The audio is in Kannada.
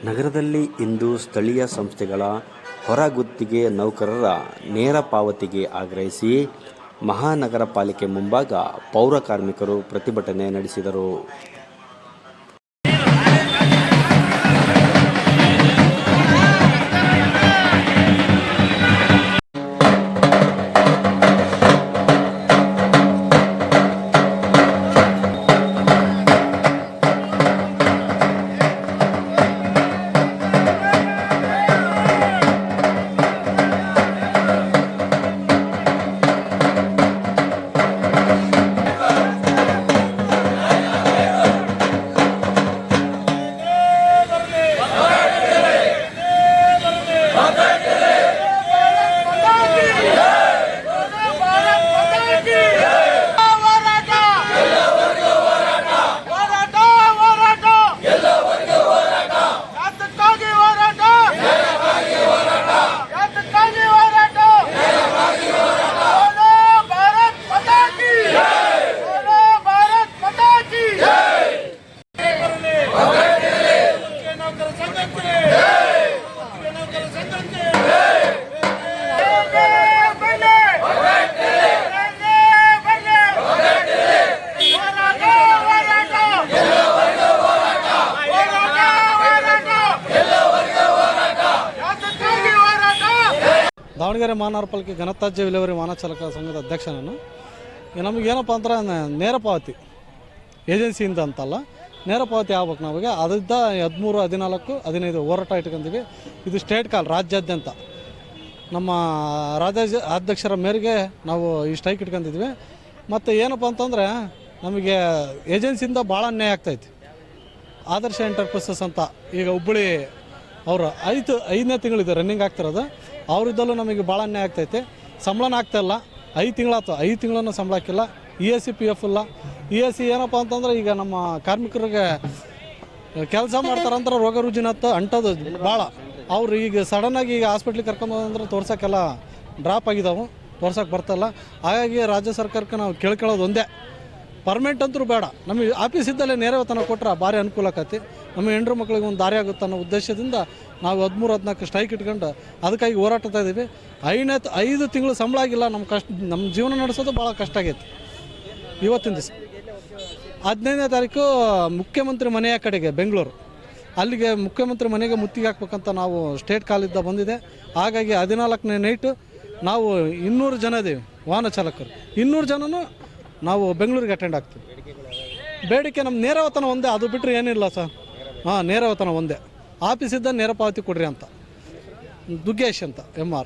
ನಗರದಲ್ಲಿ ಇಂದು ಸ್ಥಳೀಯ ಸಂಸ್ಥೆಗಳ ಹೊರಗುತ್ತಿಗೆ ನೌಕರರ ನೇರ ಪಾವತಿಗೆ ಆಗ್ರಹಿಸಿ ಮಹಾನಗರ ಪಾಲಿಕೆ ಮುಂಭಾಗ ಪೌರ ಕಾರ್ಮಿಕರು ಪ್ರತಿಭಟನೆ ನಡೆಸಿದರು. ದಾವಣಗೆರೆ ಮಹಾನಗರ ಪಾಲಿಕೆ ಘನತ್ಯಾಜ್ಯ ವಿಲೇವಾರಿ ವಾಹನ ಚಾಲಕ ಸಂಘದ ಅಧ್ಯಕ್ಷ ನಾನು. ನಮಗೇನಪ್ಪ ಅಂದ್ರೆ ನೇರ ಪಾವತಿ ಏಜೆನ್ಸಿಯಿಂದ ಅಂತಲ್ಲ, ನೇರ ಪಾವತಿ ಆಗ್ಬೇಕು. ನಮಗೆ ಅದಿದ್ದ 13, 14, 15 ಹೋರಾಟ ಇಟ್ಕೊಂತೀವಿ. ಇದು ಸ್ಟೇಟ್ ಕಾಲ್ ರಾಜ್ಯಾದ್ಯಂತ ನಮ್ಮ ರಾಜ್ಯಾಧ್ಯಕ್ಷರ ಮೇರೆಗೆ ನಾವು ಈ ಸ್ಟ್ರೈಕ್ ಇಟ್ಕೊಂತಿದ್ವಿ. ಮತ್ತು ಏನಪ್ಪ ಅಂತಂದರೆ ನಮಗೆ ಏಜೆನ್ಸಿಯಿಂದ ಭಾಳ ಅನ್ಯಾಯ ಆಗ್ತೈತಿ. ಆದರ್ಶ ಎಂಟರ್ಪ್ರೈಸಸ್ ಅಂತ ಈಗ ಹುಬ್ಬಳ್ಳಿ ಅವರು 5ನೇ ತಿಂಗಳಿದೆ ರನ್ನಿಂಗ್ ಆಗ್ತಿರೋದು. ಅವರಿದ್ದಲ್ಲೂ ನಮಗೆ ಭಾಳ ಅನ್ಯಾಯ ಆಗ್ತೈತೆ. ಸಂಬಳನ ಆಗ್ತಾಯಿಲ್ಲ. 5 ತಿಂಗಳಾಯ್ತು, 5 ತಿಂಗಳನ್ನ ಸಂಬಳ ಹಾಕಿಲ್ಲ. ESC PF ಇಲ್ಲ. ESC ಏನಪ್ಪ ಅಂತಂದ್ರೆ ಈಗ ನಮ್ಮ ಕಾರ್ಮಿಕರಿಗೆ ಕೆಲಸ ಮಾಡ್ತಾರಂದ್ರೆ ರೋಗ ರುಜಿನತ್ತು ಅಂಟೋದು ಭಾಳ. ಅವ್ರು ಈಗ ಸಡನ್ನಾಗಿ ಈಗ ಹಾಸ್ಪಿಟ್ಲಿಗೆ ಕರ್ಕೊಂಬಂದ್ರೆ ತೋರ್ಸೋಕ್ಕೆಲ್ಲ ಡ್ರಾಪ್ ಆಗಿದ್ದಾವೆ, ತೋರ್ಸೋಕೆ ಬರ್ತಲ್ಲ. ಹಾಗಾಗಿ ರಾಜ್ಯ ಸರ್ಕಾರಕ್ಕೆ ನಾವು ಕೇಳ್ಕೊಳ್ಳೋದು ಒಂದೇ, ಪರ್ಮನೆಂಟ್ ಅಂತೂ ಬೇಡ, ನಮಗೆ ಆಫೀಸಿದ್ದಲ್ಲೇ ನೇರ ವೇತನ ಕೊಟ್ಟರೆ ಭಾರಿ ಅನುಕೂಲ ಆಕತಿ. ನಮ್ಮ ಹೆಣ್ಣು ಮಕ್ಕಳಿಗೆ ಒಂದು ದಾರಿ ಆಗುತ್ತೆ ಅನ್ನೋ ಉದ್ದೇಶದಿಂದ ನಾವು 13, 14 ಸ್ಟ್ರೈಕ್ ಇಟ್ಕೊಂಡು ಅದಕ್ಕಾಗಿ ಹೋರಾಡ್ತಾ ಇದ್ದೀವಿ. 5 ತಿಂಗಳು ಸಂಬಳ ಆಗಿಲ್ಲ. ನಮ್ಮ ಜೀವನ ನಡೆಸೋದು ಭಾಳ ಕಷ್ಟ ಆಗೈತಿ. ಇವತ್ತಿನ ದಿವಸ 15ನೇ ತಾರೀಕು ಮುಖ್ಯಮಂತ್ರಿ ಮನೆಯ ಕಡೆಗೆ ಬೆಂಗಳೂರು, ಅಲ್ಲಿಗೆ ಮುಖ್ಯಮಂತ್ರಿ ಮನೆಗೆ ಮುತ್ತಿಗೆ ಹಾಕ್ಬೇಕಂತ ನಾವು ಸ್ಟೇಟ್ ಕಾಲಿದ್ದ ಬಂದಿದೆ. ಹಾಗಾಗಿ 14ನೇ ನೈಟು ನಾವು 200 ಜನ ಇದ್ದೀವಿ ವಾಹನ ಚಾಲಕರು. 200 ಜನನೂ ನಾವು ಬೆಂಗಳೂರಿಗೆ ಅಟೆಂಡ್ ಆಗ್ತೀವಿ. ಬೇಡಿಕೆ ನಮ್ಮ ನೇರ ವೇತನ ಒಂದೇ, ಅದು ಬಿಟ್ಟರೆ ಏನಿಲ್ಲ ಸರ್. ನೇರ ವೇತನ ಒಂದೇ, ಆಫೀಸಿದ್ದ ನೇರ ಪಾವತಿ ಕೊಡ್ರಿ ಅಂತ. ದುಗ್ಗೇಶ್ ಅಂತ MR.